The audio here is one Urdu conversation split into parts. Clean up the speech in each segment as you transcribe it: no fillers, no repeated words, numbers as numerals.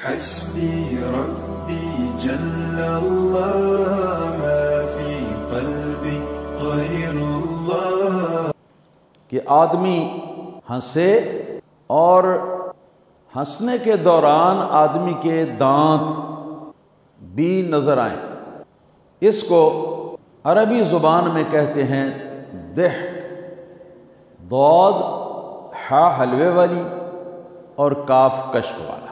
حسبي ربي جل الله ما في قلبي غير الله. کہ آدمی ہنسے اور ہنسنے کے دوران آدمی کے دانت بھی نظر آئیں. اس کو عربی زبان میں کہتے ہیں ضحک. ضاد ہا حلوے والی اور کاف کشک والا.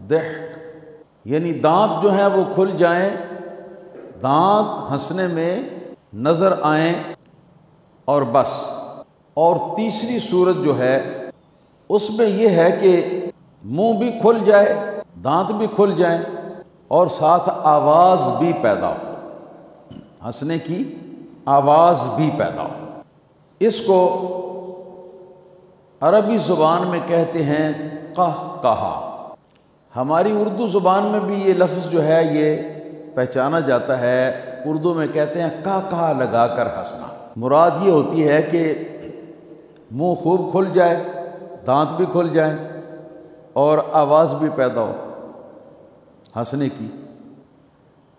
ضحک یعنی دانت جو ہیں وہ کھل جائیں، دانت ہنسنے میں نظر آئیں اور بس. اور تیسری صورت جو ہے اس میں یہ ہے کہ منہ بھی کھل جائے، دانت بھی کھل جائیں اور ساتھ آواز بھی پیدا ہو، ہنسنے کی آواز بھی پیدا ہو. اس کو عربی زبان میں کہتے ہیں قہقہا. ہماری اردو زبان میں بھی یہ لفظ جو ہے یہ پہچانا جاتا ہے. اردو میں کہتے ہیں قہقہا لگا کر ہنسنا. مراد یہ ہوتی ہے کہ منہ خوب کھل جائے، دانت بھی کھل جائیں اور آواز بھی پیدا ہو ہنسنے کی.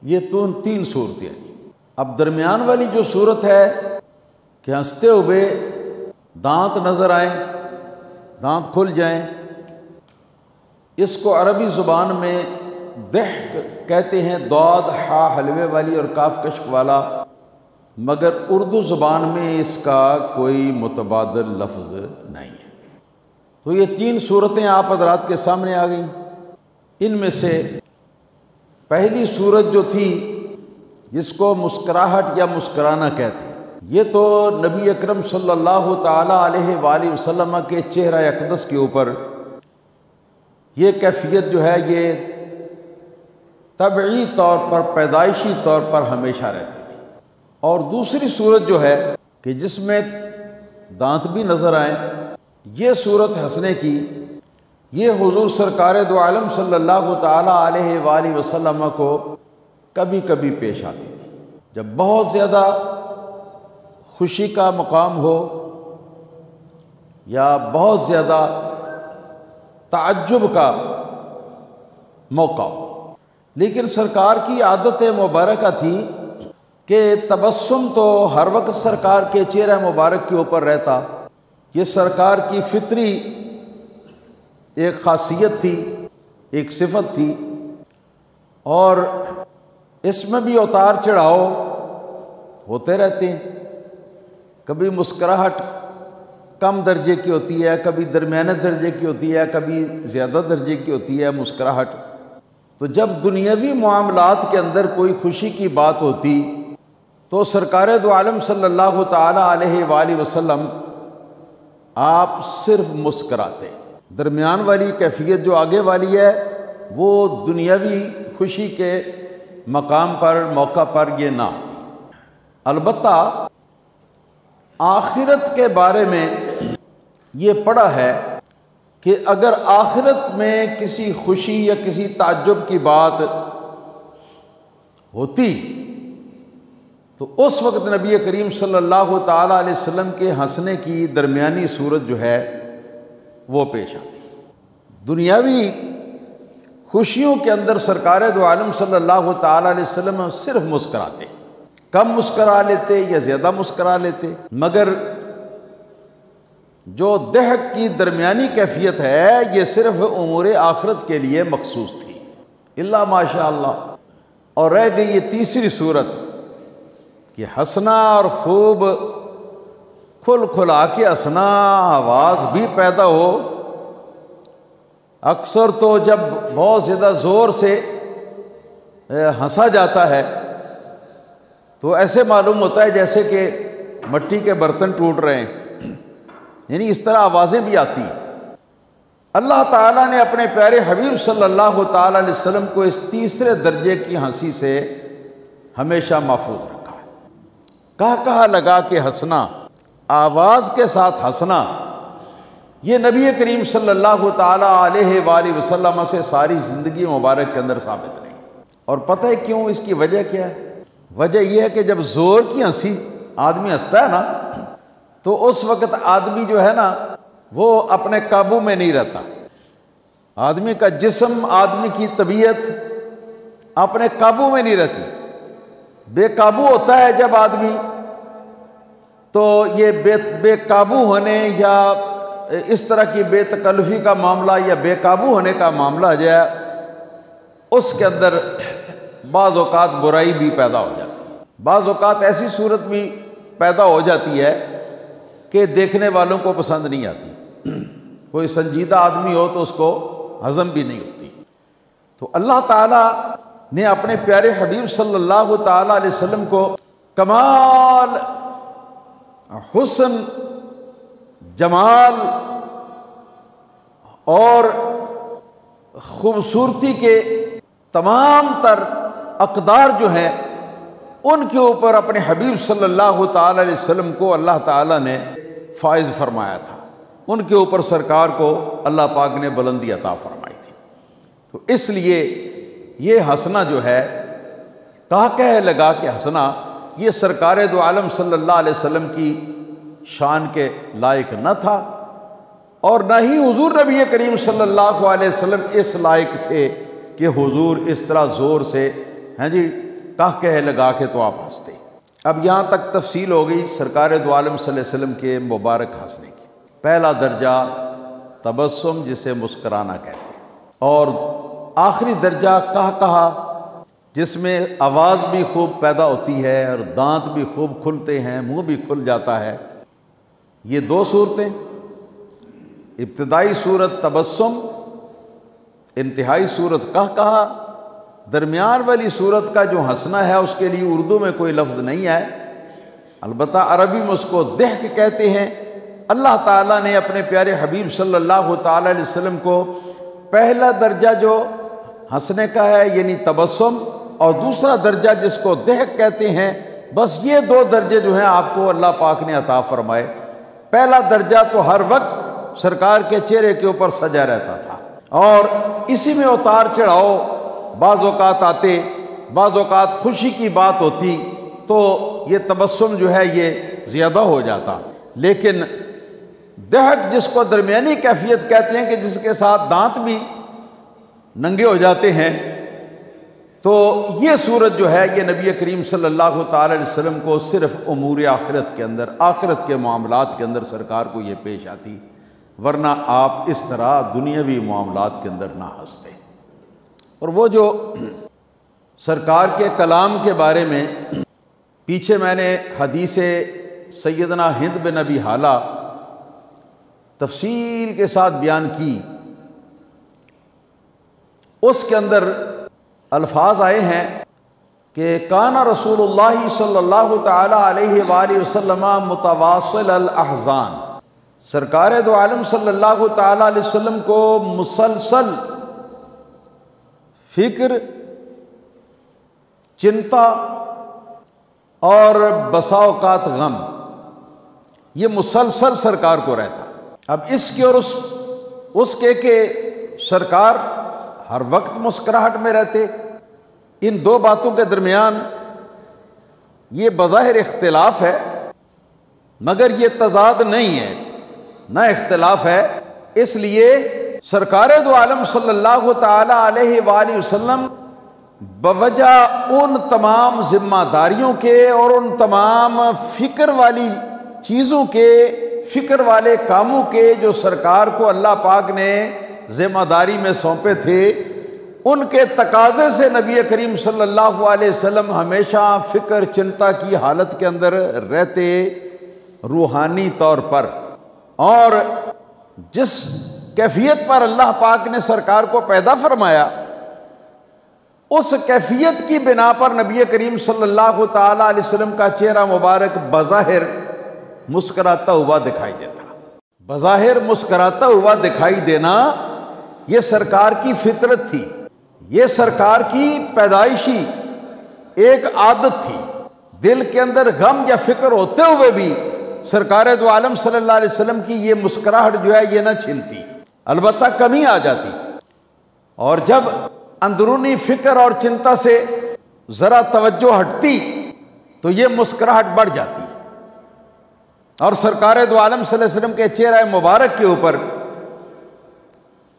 یہ تین صورتیں ہیں. اب درمیان والی جو صورت ہے کہ ہنستے ہوئے دانت نظر آئیں، دانت کھل جائیں، اس کو عربی زبان میں ضحک کہتے ہیں، ضاد ہا حلوے والی اور کاف کشک والا. مگر اردو زبان میں اس کا کوئی متبادل لفظ نہیں ہے. تو یہ تین صورتیں آپ حضرات کے سامنے آ گئیں. ان میں سے پہلی صورت جو تھی جس کو مسکراہٹ یا مسکرانا کہتے ہیں، یہ تو نبی اکرم صلی اللہ تعالیٰ علیہ وآلہ وسلم کے چہرہ اقدس کے اوپر یہ کیفیت جو ہے یہ طبعی طور پر، پیدائشی طور پر ہمیشہ رہتی تھی. اور دوسری صورت جو ہے کہ جس میں دانت بھی نظر آئیں، یہ صورت ہنسنے کی، یہ حضور سرکار دو عالم صلی اللہ تعالیٰ علیہ وآلہ وسلم کو کبھی کبھی پیش آتی تھی. جب بہت زیادہ خوشی کا مقام ہو یا بہت زیادہ تعجب کا موقع ہو. لیکن سرکار کی عادت مبارکہ تھی کہ تبسم تو ہر وقت سرکار کے چہرہ مبارک کے اوپر رہتا. یہ سرکار کی فطری ایک خاصیت تھی، ایک صفت تھی. اور اس میں بھی اتار چڑھاؤ ہوتے رہتے ہیں. کبھی مسکراہٹ کم درجے کی ہوتی ہے، کبھی درمیانے درجے کی ہوتی ہے، کبھی زیادہ درجے کی ہوتی ہے مسکراہٹ. تو جب دنیاوی معاملات کے اندر کوئی خوشی کی بات ہوتی تو سرکار دو عالم صلی اللہ تعالیٰ علیہ وآلہ وسلم آپ صرف مسکراتے. درمیان والی کیفیت جو آگے والی ہے وہ دنیاوی خوشی کے مقام پر، موقع پر یہ نہ آتی. البتہ آخرت کے بارے میں یہ پڑھا ہے کہ اگر آخرت میں کسی خوشی یا کسی تعجب کی بات ہوتی تو اس وقت نبی کریم صلی اللہ تعالیٰ علیہ وسلم کے ہنسنے کی درمیانی صورت جو ہے وہ پیش آتی. دنیاوی خوشیوں کے اندر سرکار دو عالم صلی اللہ تعالیٰ علیہ وسلم صرف مسکراتے، کم مسکرا لیتے یا زیادہ مسکرا لیتے. مگر جو ضحک کی درمیانی کیفیت ہے یہ صرف امور آخرت کے لیے مخصوص تھی، الا ماشاء اللہ. اور رہ گئی یہ تیسری صورت کہ ہنسنا اور خوب کھل کھلا کے ہنسنا، آواز بھی پیدا ہو. اکثر تو جب بہت زیادہ زور سے ہنسا جاتا ہے تو ایسے معلوم ہوتا ہے جیسے کہ مٹی کے برتن ٹوٹ رہے ہیں، یعنی اس طرح آوازیں بھی آتی ہیں. اللہ تعالیٰ نے اپنے پیارے حبیب صلی اللہ تعالیٰ علیہ وسلم کو اس تیسرے درجے کی ہنسی سے ہمیشہ محفوظ رکھا ہے. کہا لگا کے ہنسنا، آواز کے ساتھ ہنسنا، یہ نبی کریم صلی اللہ تعالیٰ علیہ وآلہ وسلم سے ساری زندگی مبارک کے اندر ثابت نہیں. اور پتہ ہے کیوں؟ اس کی وجہ کیا ہے؟ وجہ یہ ہے کہ جب زور کی ہنسی آدمی ہنستا ہے نا تو اس وقت آدمی جو ہے نا وہ اپنے قابو میں نہیں رہتا. آدمی کا جسم، آدمی کی طبیعت اپنے قابو میں نہیں رہتی، بے قابو ہوتا ہے جب آدمی، تو یہ بے قابو ہونے یا اس طرح کی بے تکلفی کا معاملہ یا بے قابو ہونے کا معاملہ جو ہے اس کے اندر بعض اوقات برائی بھی پیدا ہو جاتی ہے، بعض اوقات ایسی صورت بھی پیدا ہو جاتی ہے کہ دیکھنے والوں کو پسند نہیں آتی، کوئی سنجیدہ آدمی ہو تو اس کو ہضم بھی نہیں ہوتی۔ تو اللہ تعالیٰ نے اپنے پیارے حبیب صلی اللہ تعالیٰ علیہ وسلم کو کمال حسن، جمال اور خوبصورتی کے تمام تر اقدار جو ہیں ان کے اوپر اپنے حبیب صلی اللہ تعالیٰ علیہ وسلم کو اللہ تعالیٰ نے فائز فرمایا تھا، ان کے اوپر سرکار کو اللہ پاک نے بلندی عطا فرمائی تھی۔ تو اس لیے یہ ہنسنا جو ہے، کہہ لگا کہ ہنسنا یہ سرکار دو عالم صلی اللہ علیہ وسلم کی شان کے لائق نہ تھا، اور نہ ہی حضور نبی کریم صلی اللہ علیہ وسلم اس لائق تھے کہ حضور اس طرح زور سے کہہ لگا کے تو آپ ہنستے۔ اب یہاں تک تفصیل ہو گئی سرکار دو عالم صلی اللہ علیہ وسلم کے مبارک ہنسنے کی۔ پہلا درجہ تبسم، جسے مسکرانا کہتے ہیں، اور آخری درجہ کہا جس میں آواز بھی خوب پیدا ہوتی ہے اور دانت بھی خوب کھلتے ہیں، منہ بھی کھل جاتا ہے۔ یہ دو صورتیں، ابتدائی صورت تبسم، انتہائی صورت کہا، درمیان والی صورت کا جو ہنسنا ہے اس کے لیے اردو میں کوئی لفظ نہیں ہے، البتہ عربی میں اس کو ضحک کہتے ہیں۔ اللہ تعالیٰ نے اپنے پیارے حبیب صلی اللہ تعالیٰ علیہ وسلم کو پہلا درجہ جو ہنسنے کا ہے یعنی تبسم، اور دوسرا درجہ جس کو ضحک کہتے ہیں، بس یہ دو درجے جو ہیں آپ کو اللہ پاک نے عطا فرمائے۔ پہلا درجہ تو ہر وقت سرکار کے چہرے کے اوپر سجا رہتا تھا، اور اسی میں اتار چڑھاؤ بعض اوقات آتے، بعض اوقات خوشی کی بات ہوتی تو یہ تبسم جو ہے یہ زیادہ ہو جاتا۔ لیکن ضحک جس کو درمیانی کیفیت کہتے ہیں کہ جس کے ساتھ دانت بھی ننگے ہو جاتے ہیں، تو یہ صورت جو ہے یہ نبی کریم صلی اللہ تعالی علیہ وسلم کو صرف امور آخرت کے اندر، آخرت کے معاملات کے اندر سرکار کو یہ پیش آتی، ورنہ آپ اس طرح دنیاوی معاملات کے اندر نہ ہنستے۔ اور وہ جو سرکار کے کلام کے بارے میں پیچھے میں نے حدیث سیدنا ہند بن ابی حالہ تفصیل کے ساتھ بیان کی، اس کے اندر الفاظ آئے ہیں کہ کان رسول اللہ صلی اللہ تعالی علیہ وآلہ وسلم متواصل الاحزان، سرکار دو عالم صلی اللہ تعالی علیہ وسلم کو مسلسل فکر، چنتا اور بسا اوقات غم، یہ مسلسل سرکار کو رہتا۔ اب اس کے اور اس کے کہ سرکار ہر وقت مسکراہٹ میں رہتے، ان دو باتوں کے درمیان یہ بظاہر اختلاف ہے، مگر یہ تضاد نہیں ہے، نہ اختلاف ہے۔ اس لیے سرکار دو عالم صلی اللہ تعالی علیہ وآلہ وسلم بوجہ ان تمام ذمہ داریوں کے اور ان تمام فکر والی چیزوں کے، فکر والے کاموں کے جو سرکار کو اللہ پاک نے ذمہ داری میں سونپے تھے، ان کے تقاضے سے نبی کریم صلی اللہ علیہ وسلم ہمیشہ فکر چنتا کی حالت کے اندر رہتے روحانی طور پر، اور جس کیفیت پر اللہ پاک نے سرکار کو پیدا فرمایا اس کیفیت کی بنا پر نبی کریم صلی اللہ تعالی علیہ وسلم کا چہرہ مبارک بظاہر مسکراتا ہوا دکھائی دیتا۔ بظاہر مسکراتا ہوا دکھائی دینا یہ سرکار کی فطرت تھی، یہ سرکار کی پیدائشی ایک عادت تھی۔ دل کے اندر غم یا فکر ہوتے ہوئے بھی سرکار دو عالم صلی اللہ علیہ وسلم کی یہ مسکراہٹ جو ہے یہ نہ چھلتی، البتہ کمی آ جاتی، اور جب اندرونی فکر اور چنتا سے ذرا توجہ ہٹتی تو یہ مسکراہٹ بڑھ جاتی، اور سرکار دو عالم صلی اللہ علیہ وسلم کے چہرہ مبارک کے اوپر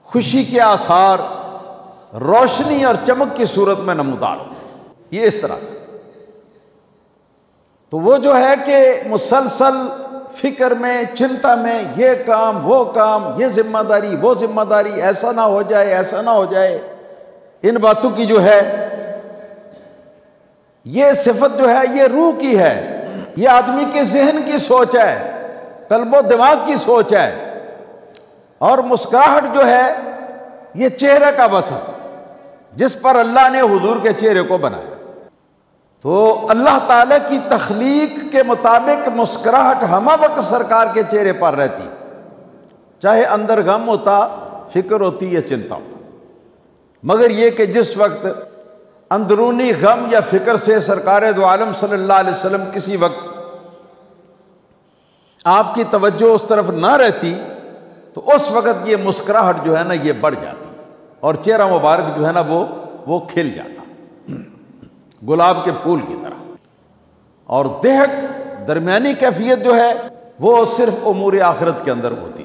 خوشی کے آثار روشنی اور چمک کی صورت میں نمودار ہوتے ہیں۔ یہ اس طرح تھا۔ تو وہ جو ہے کہ مسلسل فکر میں، چنتا میں، یہ کام وہ کام، یہ ذمہ داری وہ ذمہ داری، ایسا نہ ہو جائے ایسا نہ ہو جائے، ان باتوں کی جو ہے یہ صفت جو ہے یہ روح کی ہے، یہ آدمی کے ذہن کی سوچ ہے، قلب و دماغ کی سوچ ہے۔ اور مسکراہٹ جو ہے یہ چہرے کا بس ہے جس پر اللہ نے حضور کے چہرے کو بنایا۔ تو اللہ تعالیٰ کی تخلیق کے مطابق مسکراہٹ ہمہ وقت سرکار کے چہرے پر رہتی، چاہے اندر غم ہوتا، فکر ہوتی یا چنتا ہوتا، مگر یہ کہ جس وقت اندرونی غم یا فکر سے سرکار دو عالم صلی اللہ علیہ وسلم کسی وقت آپ کی توجہ اس طرف نہ رہتی تو اس وقت یہ مسکراہٹ جو ہے نا یہ بڑھ جاتی اور چہرہ مبارک جو ہے نا وہ کھل جاتا گلاب کے پھول کی طرح۔ اور دہک درمیانی کیفیت جو ہے وہ صرف امور آخرت کے اندر ہوتی